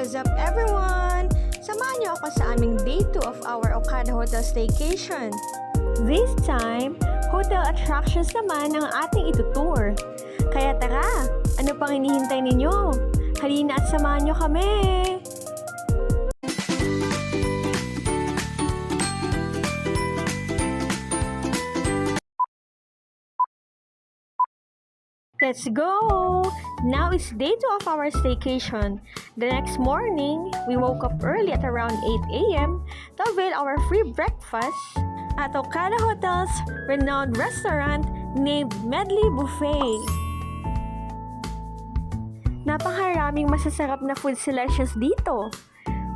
what's up everyone? Samahan niyo ako sa aming day 2 of our Okada Hotel Staycation. This time, hotel attractions naman ang ating itutour. Kaya tara, ano pang hinihintay ninyo? Halina at samahan niyo kami! Let's go! Now is day 2 of our staycation. The next morning, we woke up early at around 8 a.m. to avail our free breakfast at Okada Hotel's renowned restaurant named Medley Buffet. Napakaraming masasarap na food selections dito.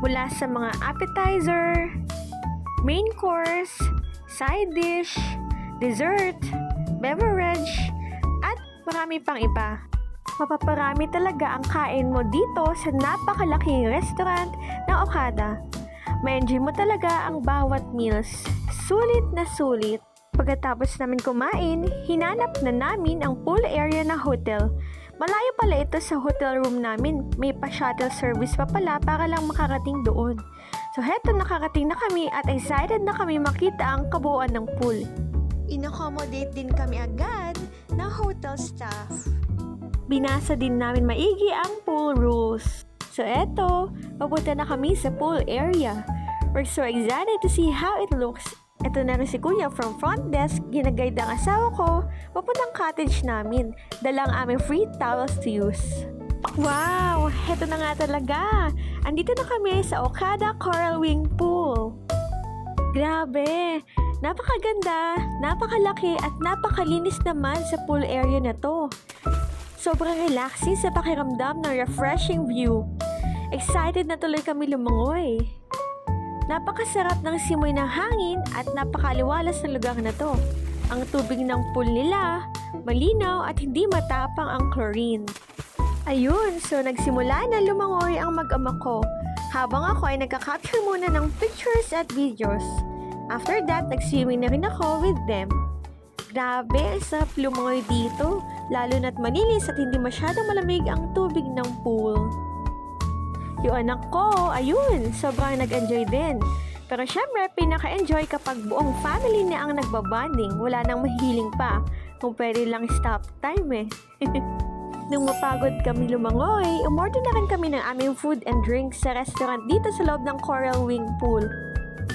Mula sa mga appetizer, main course, side dish, dessert, beverage, marami pang iba. Mapaparami talaga ang kain mo dito sa napakalaking restaurant ng Okada. Ma-enjoy mo talaga ang bawat meals. Sulit na sulit. Pagkatapos namin kumain, hinanap na namin ang pool area ng hotel. Malayo pala ito sa hotel room namin. May pa-shuttle service pa pala para lang makarating doon. So heto, nakarating na kami at excited na kami makita ang kabuuan ng pool. In-accommodate din kami agad ng hotel staff. Binasa din namin maigi ang pool rules. So eto, papunta na kami sa pool area. We're so excited to see how it looks. Eto na rin si Kuya from front desk, ginaguide ang asawa ko papuntang cottage namin. Dala ang aming free towels to use. Wow! Eto na nga talaga! Andito na kami sa Okada Coral Wing Pool. Grabe! Napakaganda, napakalaki at napakalinis naman sa pool area na to. Sobrang relaxing sa pakiramdam ng refreshing view. Excited na tuloy kami lumangoy. Napakasarap ng simoy ng hangin at napakaliwalas ng lugar na to. Ang tubig ng pool nila, malinaw at hindi matapang ang chlorine. Ayun, so nagsimula na lumangoy ang mag-ama ko, habang ako ay nagka-capture muna ng pictures at videos. After that, nag-swimming na rin ako with them. Grabe, ang sarap lumangoy dito, lalo na't malinis at hindi masyadong malamig ang tubig ng pool. Yung anak ko, ayun, sobrang nag-enjoy din. Pero syempre, pinaka-enjoy kapag buong family na ang nagbabanding, wala nang mahihiling pa, kung pwede lang stop time Nung mapagod kami lumangoy, umorder na rin kami ng aming food and drinks sa restaurant dito sa loob ng Coral Wing Pool.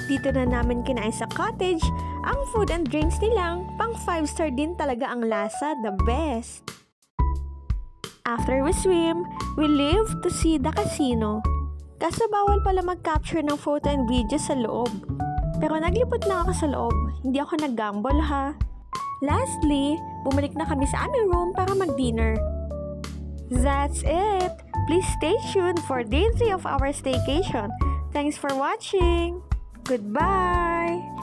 Dito na namin kinain sa cottage, ang food and drinks nilang pang 5-star din talaga ang lasa, the best. After we swim, we leave to see the casino. Kaso bawal pala mag-capture ng photo and video sa loob. Pero naglipot lang ako sa loob, hindi ako nag-gamble ha. Lastly, bumalik na kami sa aming room para mag-dinner. That's it! Please stay tuned for day 3 of our staycation. Thanks for watching! Goodbye!